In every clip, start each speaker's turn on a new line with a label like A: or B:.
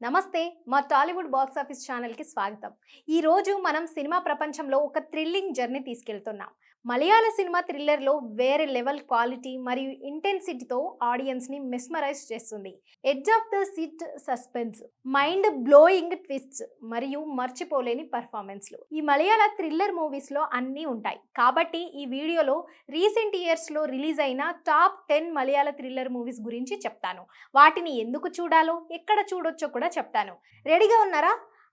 A: నమస్తే మా Tollywood box office ఛానల్కి స్వాగతం. ఈరోజు మనం సినిమా ప్రపంచంలో ఒక థ్రిల్లింగ్ జర్నీ తీసుకెళ్తున్నాం. మలయాళ సినిమా థ్రిల్లర్లో వేరే లెవెల్ క్వాలిటీ మరియు ఇంటెన్సిటీతో ఆడియన్స్ని మెస్మరైజ్ చేస్తుంది. Edge of the seat suspense, mind blowing twists మరియు మర్చిపోలేని పర్ఫార్మెన్స్లు. ఈ మలయాళ థ్రిల్లర్ మూవీస్లో అన్నీ ఉంటాయి. కాబట్టి ఈ వీడియోలో రీసెంట్ ఇయర్స్లో రిలీజ్ అయిన టాప్ 10 మలయాళ థ్రిల్లర్ మూవీస్ గురించి చెప్తాను. వాటిని ఎందుకు చూడాలో, ఎక్కడ చూడొచ్చో కూడా చెప్తాను. రెడీగా ఉన్నారా?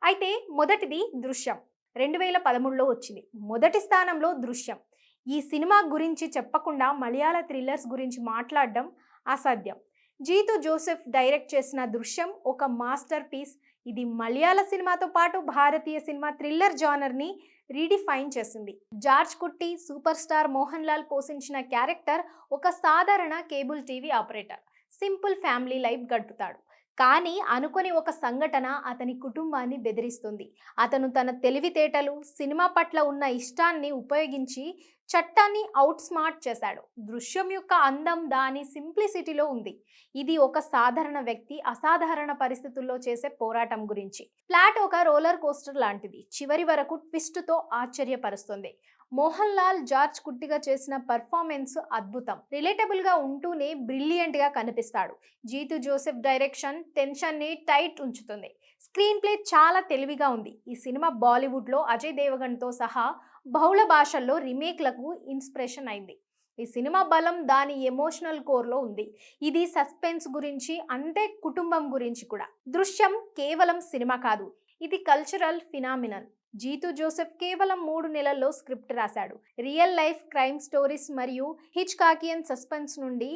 A: అయితే మొదటిది దృశ్యం. 2013లో వచ్చింది. మొదటి స్థానంలో దృశ్యం. ఈ సినిమా గురించి చెప్పకుండా మలయాళ థ్రిల్లర్స్ గురించి మాట్లాడడం అసాధ్యం. జీతు జోసెఫ్ డైరెక్ట్ చేసిన దృశ్యం ఒక మాస్టర్ పీస్. ఇది మలయాళ సినిమాతో పాటు భారతీయ సినిమా థ్రిల్లర్ జానర్ని రీడిఫైన్ చేసింది. George Kutty, super star Mohan Lal పోషించిన క్యారెక్టర్ ఒక సాధారణ cable TV operator. Simple family life గడుపుతాడు. కానీ అనుకోని ఒక సంఘటన అతని కుటుంబాన్ని బెదిరిస్తుంది. అతను తన తెలివితేటలు, సినిమా పట్ల ఉన్న ఇష్టాన్ని ఉపయోగించి చట్టాన్ని అవుట్ స్మార్ట్ చేశాడు. దృశ్యం యొక్క అందం దాని సింప్లిసిటీలో ఉంది. ఇది ఒక సాధారణ వ్యక్తి అసాధారణ పరిస్థితుల్లో చేసే పోరాటం గురించి. ప్లాట్ ఒక రోలర్ కోస్టర్ లాంటిది. చివరి వరకు ట్విస్ట్తో ఆశ్చర్యపరుస్తుంది. మోహన్ లాల్, జార్జ్ కుట్టిగా చేసిన పర్ఫార్మెన్స్ అద్భుతం. రిలేటబుల్ గా ఉంటూనే బ్రిలియంట్ గా కనిపిస్తాడు. జీతు జోసెఫ్ డైరెక్షన్ టెన్షన్ ని టైట్ ఉంచుతుంది. స్క్రీన్ ప్లే చాలా తెలివిగా ఉంది. ఈ సినిమా బాలీవుడ్ లో అజయ్ దేవగన్ తో సహా బహుళ భాషల్లో రీమేక్లకు ఇన్స్పిరేషన్ అయింది. ఈ సినిమా బలం దాని ఎమోషనల్ కోర్లో ఉంది. ఇది సస్పెన్స్ గురించి అంటే కుటుంబం గురించి కూడా. దృశ్యం కేవలం సినిమా కాదు, ఇది కల్చరల్ ఫినామినన్. జీతు జోసెఫ్ కేవలం 3 నెలల్లో స్క్రిప్ట్ రాశాడు. రియల్ లైఫ్ క్రైమ్ స్టోరీస్ మరియు హిచ్కాకియన్ సస్పెన్స్ నుండి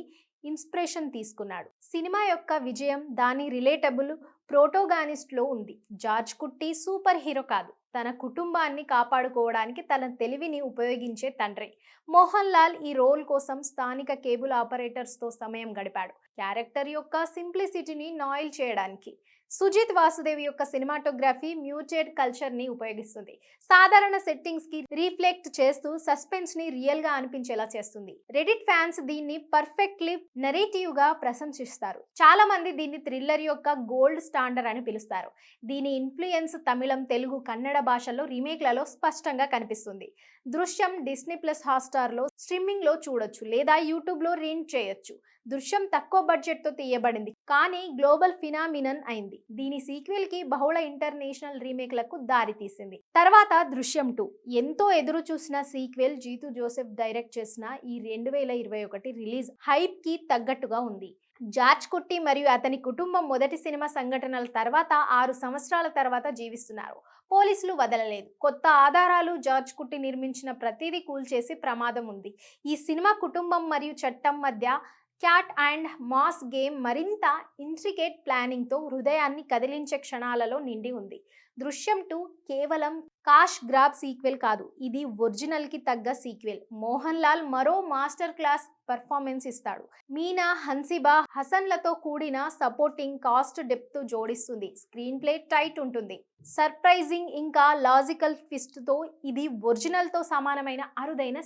A: ఇన్స్పిరేషన్ తీసుకున్నాడు. సినిమా యొక్క విజయం దాని రిలేటబుల్ ప్రోటోగానిస్ట్లో ఉంది. జార్జ్ కుట్టి సూపర్ హీరో కాదు, తన కుటుంబాన్ని కాపాడుకోవడానికి తన తెలివిని ఉపయోగించే తండ్రి. మోహన్ లాల్ ఈ రోల్ కోసం స్థానిక కేబుల్ ఆపరేటర్స్తో సమయం గడిపాడు, క్యారెక్టర్ యొక్క సింప్లిసిటీని నాయిల్ చేయడానికి. సుజిత్ వాసుదేవ్ యొక్క సినిమాటోగ్రఫీ మ్యూటెడ్ కల్చర్ని ఉపయోగిస్తుంది. సాధారణ సెట్టింగ్స్కి రీఫ్లెక్ట్ చేస్తూ సస్పెన్స్ని రియల్గా అనిపించేలా చేస్తుంది. రెడిట్ ఫ్యాన్స్ దీన్ని పర్ఫెక్ట్లీ నెరేటివ్గా ప్రశంసిస్తారు. చాలా మంది దీన్ని థ్రిల్లర్ యొక్క గోల్డ్ స్టాండర్డ్ అని పిలుస్తారు. దీని ఇన్ఫ్లుయెన్స్ తమిళం, తెలుగు, కన్నడ భాషల్లో రీమేక్లలో స్పష్టంగా కనిపిస్తుంది. దృశ్యం డిస్నీ ప్లస్ హాట్స్టార్లో స్ట్రీమింగ్లో చూడొచ్చు లేదా యూట్యూబ్లో రెంట్ చేయొచ్చు. దృశ్యం తక్కువ బడ్జెట్తో తీయబడింది కానీ గ్లోబల్ ఫినామినన్ అయింది. దీని సీక్వెల్ కి బహుళ ఇంటర్నేషనల్ రీమేక్లకు దారి తీసింది. తర్వాత దృశ్యం 2 ఎంతో ఎదురు చూసిన సీక్వెల్. జీతు జోసెఫ్ డైరెక్ట్ చేసిన ఈ 2021 రిలీజ్ హైప్ కి తగ్గట్టుగా ఉంది. జార్జ్ కుట్టి మరియు అతని కుటుంబం మొదటి సినిమా సంఘటనల తర్వాత 6 సంవత్సరాల తర్వాత జీవిస్తున్నారు. పోలీసులు వదలలేదు. కొత్త ఆధారాలు, జార్జ్ కుట్టి నిర్మించిన ప్రతిదీ కూల్చేసి ప్రమాదం ఉంది. ఈ సినిమా కుటుంబం మరియు చట్టం మధ్య క్యాట్ అండ్ మాస్ గేమ్ మరింత ఇంట్రికేట్ ప్లానింగ్తో హృదయాన్ని కదిలించే క్షణాలలో నిండి ఉంది. దృశ్యం 2 కేవలం కాష్ గ్రాబ్ సీక్వెల్ కాదు, ఇది ఒరిజినల్కి తగ్గ సీక్వెల్. మోహన్ లాల్ మరో మాస్టర్ క్లాస్ పర్ఫార్మెన్స్ ఇస్తాడు. మీనా, హన్సిబా, హసన్లతో కూడిన సపోర్టింగ్ కాస్ట్ డెప్త్ జోడిస్తుంది. స్క్రీన్ ప్లే టైట్ ఉంటుంది. సర్ప్రైజింగ్ ఇంకా లాజికల్ ట్విస్ట్తో ఇది ఒరిజినల్తో సమానమైన అరుదైన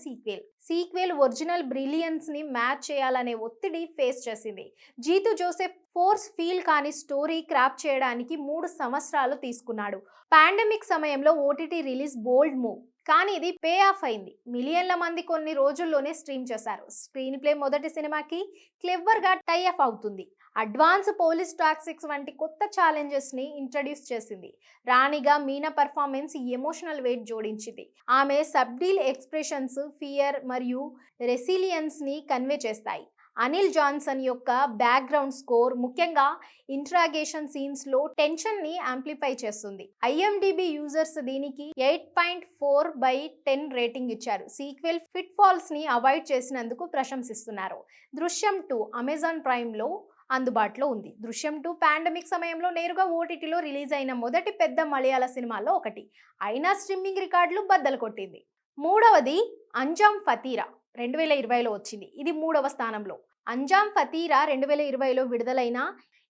A: సీక్వెల్ ఒరిజినల్ బ్రిలియన్స్ ని మ్యాచ్ చేయాలనే ఒత్తిడి ఫేస్ చేసింది. జీతు జోసెఫ్ ఫోర్స్ ఫీల్ కాని స్టోరీ క్రాప్ చేయడానికి 3 సంవత్సరాలు తీసుకున్నాడు. పాండమిక్ సమయంలో ఓటీటీ రిలీజ్ బోల్డ్ మూవ్, కానీ ఇది పే ఆఫ్ అయింది. మిలియన్ల మంది కొన్ని రోజుల్లోనే స్ట్రీమ్ చేశారు. స్క్రీన్ ప్లే మొదటి సినిమాకి క్లెవర్ గా టై అప్ అవుతుంది. అడ్వాన్స్ పోలీస్ టాక్టిక్స్ వంటి కొత్త ఛాలెంజెస్ ని ఇంట్రడ్యూస్ చేసింది. రాణిగా మీనా పర్ఫార్మెన్స్ ఎమోషనల్ వెయిట్ జోడించింది. ఆమె సబ్డీల్ ఎక్స్ప్రెషన్స్ ఫియర్ మరియు రెసిలియన్స్ ని కన్వే చేస్తాయి. అనిల్ జాన్సన్ యొక్క బ్యాక్గ్రౌండ్ స్కోర్ ముఖ్యంగా ఇంట్రాగేషన్ సీన్స్ లో టెన్షన్ ని యాంప్లిఫై చేస్తుంది. ఐఎండిబి యూజర్స్ దీనికి 8.4/10 రేటింగ్ ఇచ్చారు. సీక్వెల్ ఫిట్ ఫాల్స్ ని అవాయిడ్ చేసినందుకు ప్రశంసిస్తున్నారు. దృశ్యం 2 అమెజాన్ ప్రైమ్ లో అందుబాటులో ఉంది. దృశ్యం 2 పాండమిక్ సమయంలో నేరుగా ఓటీటీలో రిలీజ్ అయిన మొదటి పెద్ద మలయాళ సినిమాల్లో ఒకటి. అయినా స్ట్రీమింగ్ రికార్డులు బద్దలు కొట్టింది. మూడవది అంజామ్ ఫతీరా 2020లో వచ్చింది. ఇది 3వ స్థానంలో. అంజామ్ ఫతీరా 2020లో విడుదలైన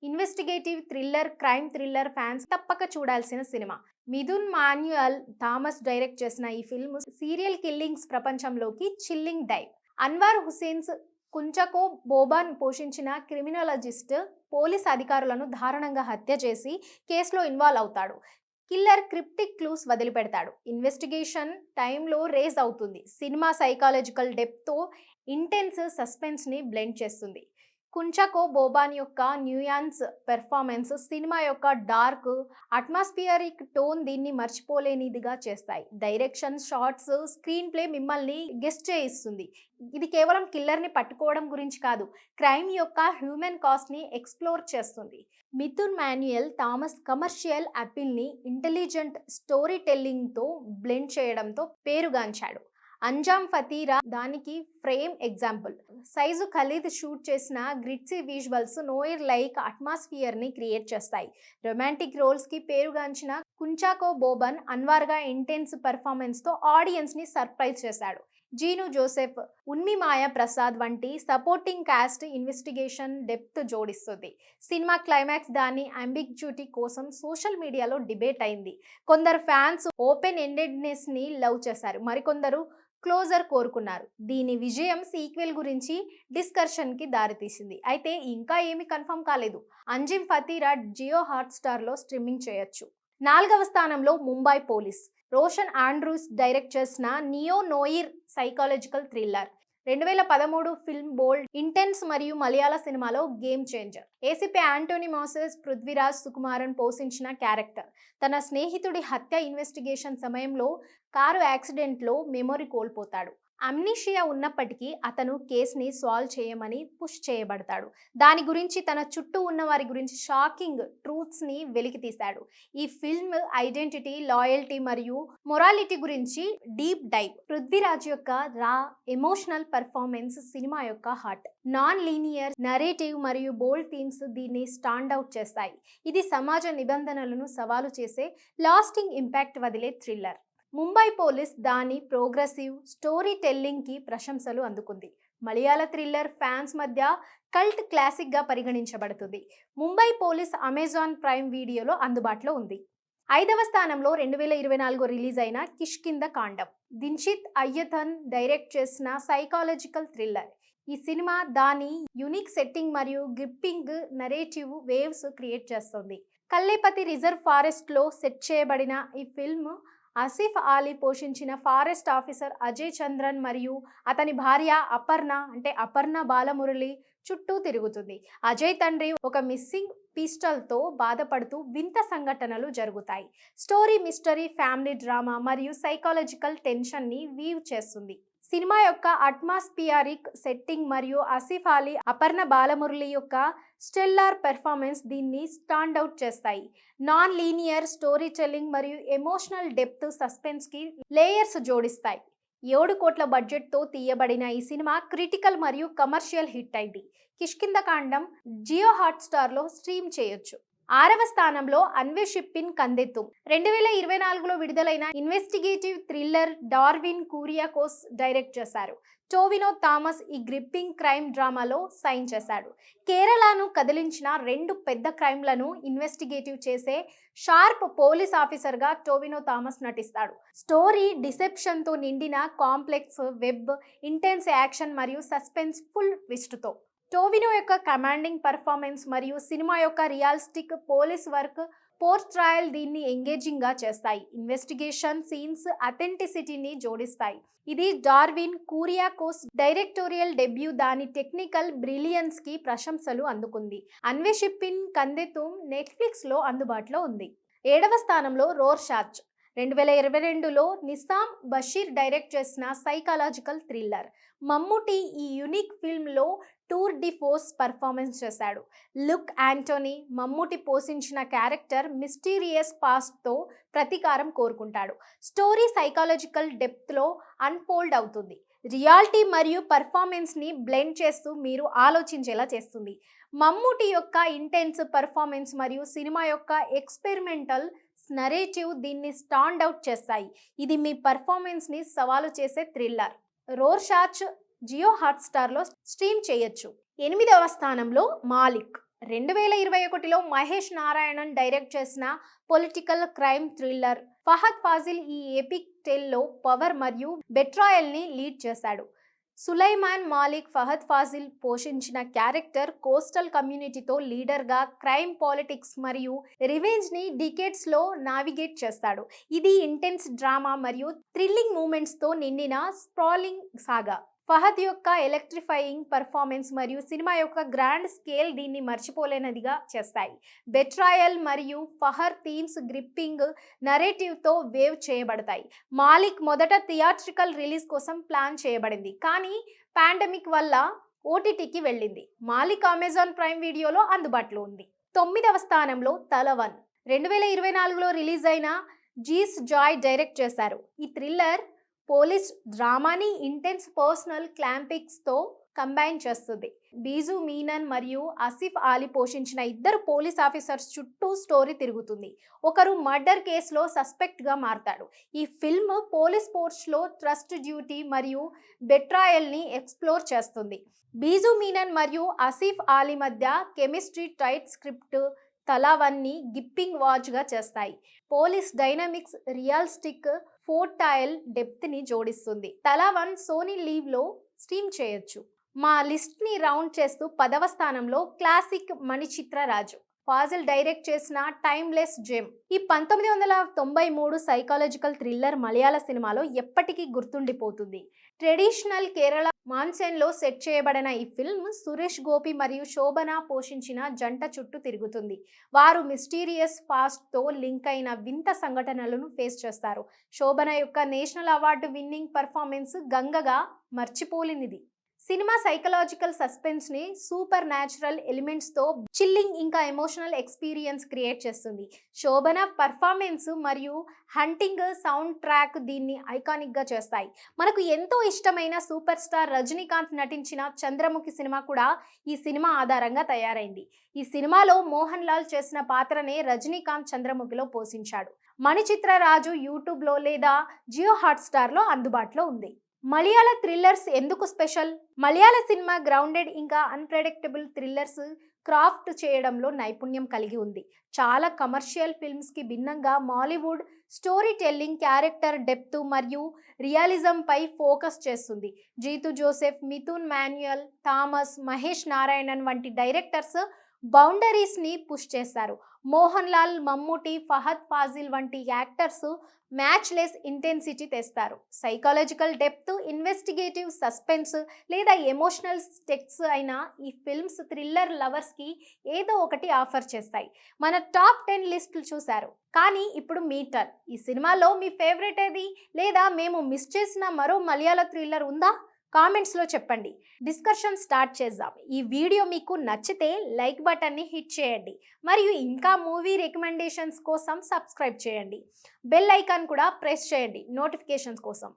A: investigative thriller, crime thriller fans తప్పక చూడాల్సిన సినిమా. మిథున్ మాన్యుయల్ థామస్ డైరెక్ట్ చేసిన ఈ ఫిల్మ్ సీరియల్ కిల్లింగ్స్ ప్రపంచంలోకి చిల్లింగ్ డైవ్. అన్వర్ హుసేన్స్ కుంచకో బోబాన్ పోషించిన క్రిమినాలజిస్ట్ పోలీస్ అధికారులను దారుణంగా హత్య చేసి కేసులో ఇన్వాల్వ్ అవుతాడు. కిల్లర్ క్రిప్టిక్ క్లూస్ వదిలిపెడతాడు. ఇన్వెస్టిగేషన్ టైంలో రేజ్ అవుతుంది. సినిమా సైకాలజికల్ డెప్త్తో ఇంటెన్స్ సస్పెన్స్ని బ్లెండ్ చేస్తుంది. కుంచకో బోబాన్ యొక్క న్యూయాన్స్ పెర్ఫార్మెన్స్, సినిమా యొక్క డార్క్ అట్మాస్ఫియరిక్ టోన్ దీన్ని మర్చిపోలేనిదిగా చేస్తాయి. డైరెక్షన్, షార్ట్స్, స్క్రీన్ ప్లే మిమ్మల్ని గెస్ట్ చేయిస్తుంది. ఇది కేవలం కిల్లర్ని పట్టుకోవడం గురించి కాదు, క్రైమ్ యొక్క హ్యూమన్ కాస్ట్ని ఎక్స్ప్లోర్ చేస్తుంది. మిథున్ మాన్యుయల్ థామస్ కమర్షియల్ అపీల్ని ఇంటెలిజెంట్ స్టోరీ టెల్లింగ్తో బ్లెండ్ చేయడంతో పేరుగాంచాడు. అంజామ్ ఫతీరా దానికి frame example. Shyju Khalid shoot చేసిన గ్రిట్సీ విజువల్స్ నోయిర్ లైక్ అట్మాస్ఫియర్ని క్రియేట్ చేస్తాయి. రొమాంటిక్ రోల్స్కి పేరుగాంచిన కుంచాకో బోబన్ అన్వార్గా ఇంటెన్స్ పర్ఫార్మెన్స్తో ఆడియన్స్ని సర్ప్రైజ్ చేశాడు. జీను జోసెఫ్, ఉన్మి మాయా ప్రసాద్ వంటి సపోర్టింగ్ కాస్ట్ ఇన్వెస్టిగేషన్ డెప్త్ జోడిస్తుంది. సినిమా క్లైమాక్స్ దాని అంబిగ్యూటీ కోసం సోషల్ మీడియాలో డిబేట్ అయింది. కొందరు ఫ్యాన్స్ ఓపెన్ ఎండెడ్నెస్ని లవ్ చేశారు, మరికొందరు క్లోజర్ కోరుకున్నారు. దీని విజయం సీక్వెల్ గురించి డిస్కషన్కి దారితీసింది. అయితే ఇంకా ఏమీ కన్ఫర్మ్ కాలేదు. అంజిమ్ ఫతీరా జియో హాట్స్టార్లో స్ట్రీమింగ్ చేయొచ్చు. 4వ స్థానంలో Mumbai police. Roshan Andrews direct చేసిన neo noir psychological thriller. 2013 film bold, intense మరియు మలయాళ సినిమాలో game changer. ACP Antony Moses Prithviraj Sukumaran పోషించిన క్యారెక్టర్. తన స్నేహితుడి హత్య ఇన్వెస్టిగేషన్ సమయంలో కారు యాక్సిడెంట్లో మెమొరీ కోల్పోతాడు. అమ్నీషియా ఉన్నప్పటికీ అతను కేసుని సాల్వ్ చేయమని పుష్ చేయబడతాడు. దాని గురించి తన చుట్టూ ఉన్న వారి గురించి షాకింగ్ ట్రూత్స్ని వెలికితీశాడు. ఈ ఫిల్మ్ ఐడెంటిటీ, లాయల్టీ మరియు మొరాలిటీ గురించి డీప్ డైవ్. పృథ్వీరాజ్ యొక్క రా ఎమోషనల్ పర్ఫార్మెన్స్ సినిమా యొక్క హార్ట్. నాన్ లీనియర్ నరేటివ్ మరియు బోల్డ్ థీమ్స్ దీన్ని స్టాండ్ అవుట్ చేస్తాయి. ఇది సమాజ నిబంధనలను సవాలు చేసే లాస్టింగ్ ఇంపాక్ట్ వదిలే థ్రిల్లర్. ముంబై పోలీస్ దాని ప్రోగ్రెసివ్ స్టోరీ టెల్లింగ్కి ప్రశంసలు అందుకుంది. మలయాళ థ్రిల్లర్ ఫ్యాన్స్ మధ్య కల్ట్ క్లాసిక్గా పరిగణించబడుతుంది. ముంబై పోలీస్ అమెజాన్ ప్రైమ్ వీడియోలో అందుబాటులో ఉంది. 5వ స్థానంలో 2024 రిలీజ్ అయిన కిష్కింద కాండం. దిన్షిత్ అయ్యథన్ డైరెక్ట్ చేసిన సైకాలజికల్ థ్రిల్లర్. ఈ సినిమా దాని యూనిక్ సెట్టింగ్ మరియు గ్రిప్పింగ్ నరేటివ్ వేవ్స్ క్రియేట్ చేస్తుంది. కల్లేపతి రిజర్వ్ ఫారెస్ట్లో సెట్ చేయబడిన ఈ ఫిల్మ్ ఆసిఫ్ అలీ పోషించిన ఫారెస్ట్ ఆఫీసర్ అజయ్ చంద్రన్ మరియు అతని భార్య అపర్ణ బాలమురళి చుట్టూ తిరుగుతుంది. అజయ్ తండ్రి ఒక మిస్సింగ్ పిస్టల్తో బాధపడుతూ వింత సంఘటనలు జరుగుతాయి. స్టోరీ మిస్టరీ, ఫ్యామిలీ డ్రామా మరియు సైకాలజికల్ టెన్షన్ని వీవ్ చేస్తుంది. సినిమా యొక్క అట్మాస్ఫియరిక్ సెట్టింగ్ మరియు ఆసిఫ్ అలీ, అపర్ణ బాలమురళి యొక్క స్టెల్లార్ పెర్ఫార్మెన్స్ దీన్ని స్టాండ్ అవుట్ చేస్తాయి. నాన్ లీనియర్ స్టోరీ టెల్లింగ్ మరియు ఎమోషనల్ డెప్త్ సస్పెన్స్కి లేయర్స్ జోడిస్తాయి. 7 కోట్ల బడ్జెట్తో తీయబడిన ఈ సినిమా క్రిటికల్ మరియు కమర్షియల్ హిట్ అయింది. కిష్కిందకాండం జియో హాట్స్టార్లో స్ట్రీమ్ చేయొచ్చు. 6వ స్థానంలో అన్వేషిప్పిన్ కందెత్తుం. 2024లో విడుదలైన investigative thriller Darwin Kuriakose direct చేశారు. టోవినో థామస్ ఈ గ్రిప్పింగ్ క్రైమ్ డ్రామాలో సైన్ చేశాడు. కేరళను కదిలించిన 2 పెద్ద క్రైమ్లను ఇన్వెస్టిగేటివ్ చేసే షార్ప్ పోలీస్ ఆఫీసర్గా టోవినో థామస్ నటిస్తాడు. స్టోరీ డిసెప్షన్తో నిండిన కాంప్లెక్స్ వెబ్, ఇంటెన్స్ యాక్షన్ మరియు సస్పెన్స్ఫుల్ ట్విస్ట్తో. టోవినో యొక్క కమాండింగ్ పర్ఫార్మెన్స్ మరియు సినిమా యొక్క రియలిస్టిక్ పోలీస్ వర్క్ పోర్ట్రాయల్ దీన్ని ఎంగేజింగ్గా చేస్తాయి. ఇన్వెస్టిగేషన్ సీన్స్ అథెంటిసిటీని జోడిస్తాయి. ఇది డార్విన్ కూరియాకోస్ డైరెక్టోరియల్ డెబ్యూ. దాని టెక్నికల్ బ్రిలియన్స్కి ప్రశంసలు అందుకుంది. అన్వేషిప్పిన్ కందెతుం నెట్ఫ్లిక్స్లో అందుబాటులో ఉంది. 7వ స్థానంలో రోర్షాచ్. 2022లో నిసామ్ బషీర్ డైరెక్ట్ చేసిన సైకాలజికల్ థ్రిల్లర్. మమ్ముటి ఈ యూనిక్ ఫిల్మ్లో టూర్ డి ఫోర్స్ పర్ఫార్మెన్స్ చేశాడు. లుక్ యాంటోనీ, మమ్ముటి పోషించిన క్యారెక్టర్ మిస్టీరియస్ పాస్ట్తో ప్రతీకారం కోరుకుంటాడు. స్టోరీ సైకాలజికల్ డెప్త్లో అన్ఫోల్డ్ అవుతుంది. రియాలిటీ మరియు పర్ఫార్మెన్స్ని బ్లెండ్ చేస్తూ మీరు ఆలోచించేలా చేస్తుంది. మమ్ముటి యొక్క ఇంటెన్స్ పర్ఫార్మెన్స్ మరియు సినిమా యొక్క ఎక్స్పెరిమెంటల్ నరేటివ్ దీన్ని స్టాండ్ అవుట్ చేస్తాయి. ఇది మీ పర్ఫార్మెన్స్ని సవాలు చేసే థ్రిల్లర్. రోర్షాచ్ జియో హాట్స్టార్లో స్ట్రీమ్ చేయొచ్చు. 8వ స్థానంలో మాలిక్. 2021లో మహేష్ నారాయణన్ డైరెక్ట్ చేసిన political crime thriller. Fahadh Faasil ఈ ఎపిక్ టెల్లో పవర్ మరియు బెట్రాయల్ని లీడ్ చేశాడు. సులైమాన్ మాలిక్ ఫహద్ ఫాజిల్ పోషించిన క్యారెక్టర్ కోస్టల్ కమ్యూనిటీతో లీడర్గా క్రైమ్ పాలిటిక్స్ మరియు రివెంజ్ని డికేట్స్లో నావిగేట్ చేస్తాడు. ఇది ఇంటెన్స్ డ్రామా మరియు థ్రిల్లింగ్ మూమెంట్స్తో నిండిన స్ప్రాలింగ్ సాగా. ఫహద్ యొక్క ఎలక్ట్రిఫైయింగ్ పర్ఫార్మెన్స్ మరియు సినిమా యొక్క గ్రాండ్ స్కేల్ దీన్ని మర్చిపోలేనిదిగా చేస్తాయి. బెట్రాయల్ మరియు ఫహర్ థీమ్స్ గ్రిప్పింగ్ నరేటివ్తో వేవ్ చేయబడతాయి. మాలిక్ మొదట థియేట్రికల్ రిలీజ్ కోసం ప్లాన్ చేయబడింది, కానీ పాండమిక్ వల్ల ఓటీటీకి వెళ్ళింది. మాలిక్ అమెజాన్ ప్రైమ్ వీడియోలో అందుబాటులో ఉంది. 9వ స్థానంలో తలవన్ 2024లో రిలీజ్ అయిన జీస్ జాయ్ డైరెక్ట్ చేశారు. ఈ థ్రిల్లర్ పోలీస్ డ్రామాని ఇంటెన్స్ పర్సనల్ క్లాంపిక్స్తో కంబైన్ చేస్తుంది. బీజు మీనన్ మరియు ఆసిఫ్ అలీ పోషించిన ఇద్దరు పోలీస్ ఆఫీసర్స్ చుట్టూ స్టోరీ తిరుగుతుంది. ఒకరు మర్డర్ కేసులో సస్పెక్ట్గా మారతాడు. ఈ ఫిల్మ్ పోలీస్ ఫోర్స్లో ట్రస్ట్ డ్యూటీ మరియు బెట్రాయల్ని ఎక్స్ప్లోర్ చేస్తుంది. బీజు మీనన్ మరియు ఆసిఫ్ అలీ మధ్య కెమిస్ట్రీ టైట్ స్క్రిప్ట్ తలావన్ని గిప్పింగ్ వాచ్గా చేస్తాయి. పోలీస్ డైనమిక్స్ రియలిస్టిక్ ఫోర్టైల్ డెప్త్ని జోడిస్తుంది. తలావన్ సోనీ లీవ్లో స్ట్రీమ్ చేయొచ్చు. మా లిస్ట్ని రౌండ్ చేస్తూ 10వ స్థానంలో క్లాసిక్ మణిచిత్ర రాజు ఫాజిల్ డైరెక్ట్ చేసిన టైమ్లెస్ జెమ్. ఈ 1993 సైకాలజికల్ థ్రిల్లర్ మలయాళ సినిమాలో ఎప్పటికీ గుర్తుండిపోతుంది. ట్రెడిషనల్ కేరళ మాన్సెన్లో సెట్ చేయబడిన ఈ ఫిల్మ్ సురేష్ గోపి మరియు శోభన పోషించిన జంట చుట్టూ తిరుగుతుంది. వారు మిస్టీరియస్ పాస్ట్తో లింక్ అయిన వింత సంఘటనలను ఫేస్ చేస్తారు. శోభన యొక్క నేషనల్ అవార్డు విన్నింగ్ పర్ఫార్మెన్స్ గంగగా మర్చిపోలేనిది. సినిమా సైకలాజికల్ సస్పెన్స్ని సూపర్ న్యాచురల్ ఎలిమెంట్స్తో చిల్లింగ్ ఇంకా ఎమోషనల్ ఎక్స్పీరియన్స్ క్రియేట్ చేస్తుంది. శోభన పర్ఫార్మెన్స్ మరియు హంటింగ్ సౌండ్ ట్రాక్ దీన్ని ఐకానిక్గా చేస్తాయి. మనకు ఎంతో ఇష్టమైన సూపర్ స్టార్ రజనీకాంత్ నటించిన చంద్రముఖి సినిమా కూడా ఈ సినిమా ఆధారంగా తయారైంది. ఈ సినిమాలో మోహన్ లాల్ చేసిన పాత్రనే రజనీకాంత్ చంద్రముఖిలో పోషించాడు. మణిచిత్ర రాజు యూట్యూబ్లో లేదా జియో హాట్స్టార్లో అందుబాటులో ఉంది. మలయాళ థ్రిల్లర్స్ ఎందుకు స్పెషల్? మలయాళ సినిమా గ్రౌండెడ్ ఇంకా అన్ప్రెడిక్టబుల్ థ్రిల్లర్స్ క్రాఫ్ట్ చేయడంలో నైపుణ్యం కలిగి ఉంది. చాలా కమర్షియల్ ఫిల్మ్స్కి భిన్నంగా Mollywood story telling, character depth మరియు రియలిజంపై ఫోకస్ చేస్తుంది. Jitu Joseph, Mithun Manuel, Thomas, Mahesh Narayanan వంటి డైరెక్టర్స్ బౌండరీస్ని పుష్ చేశారు. మోహన్ లాల్, మమ్ముటి, ఫహద్ ఫాజిల్ వంటి యాక్టర్స్ మ్యాచ్లెస్ ఇంటెన్సిటీ తెస్తారు. సైకాలజికల్ డెప్త్, ఇన్వెస్టిగేటివ్ సస్పెన్స్ లేదా ఎమోషనల్ స్టెక్స్ అయిన ఈ ఫిల్మ్స్ థ్రిల్లర్ లవర్స్కి ఏదో ఒకటి ఆఫర్ చేస్తాయి. మన టాప్ 10 లిస్టులు చూశారు, కానీ ఇప్పుడు మీ టర్న్. ఈ సినిమాలో మీ ఫేవరెట్ ఏది? లేదా మేము మిస్ చేసిన మరో మలయాళ థ్రిల్లర్ ఉందా? కామెంట్స్లో చెప్పండి. డిస్కషన్ స్టార్ట్ చేద్దాం. ఈ వీడియో మీకు నచ్చితే లైక్ బటన్ని హిట్ చేయండి మరియు ఇంకా మూవీ రికమెండేషన్స్ కోసం సబ్స్క్రైబ్ చేయండి. బెల్ ఐకాన్ కూడా ప్రెస్ చేయండి నోటిఫికేషన్స్ కోసం.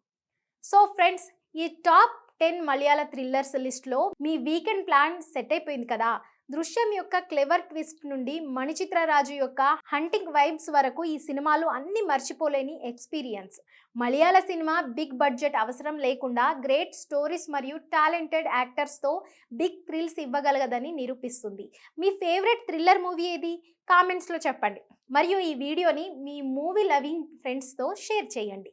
A: సో ఫ్రెండ్స్, ఈ టాప్ 10 మలయాళ థ్రిల్లర్స్ లిస్ట్లో మీ వీకెండ్ ప్లాన్ సెట్ అయిపోయింది కదా. దృశ్యం యొక్క క్లెవర్ ట్విస్ట్ నుండి మణిచిత్ర రాజు యొక్క హంటింగ్ వైబ్స్ వరకు ఈ సినిమాలు అన్ని మర్చిపోలేని ఎక్స్పీరియన్స్. మలయాళ సినిమా బిగ్ బడ్జెట్ అవసరం లేకుండా గ్రేట్ స్టోరీస్ మరియు టాలెంటెడ్ యాక్టర్స్తో బిగ్ థ్రిల్స్ ఇవ్వగలగదని నిరూపిస్తుంది. మీ ఫేవరెట్ థ్రిల్లర్ మూవీ ఏది? కామెంట్స్లో చెప్పండి మరియు ఈ వీడియోని మీ మూవీ లవింగ్ ఫ్రెండ్స్తో షేర్ చేయండి.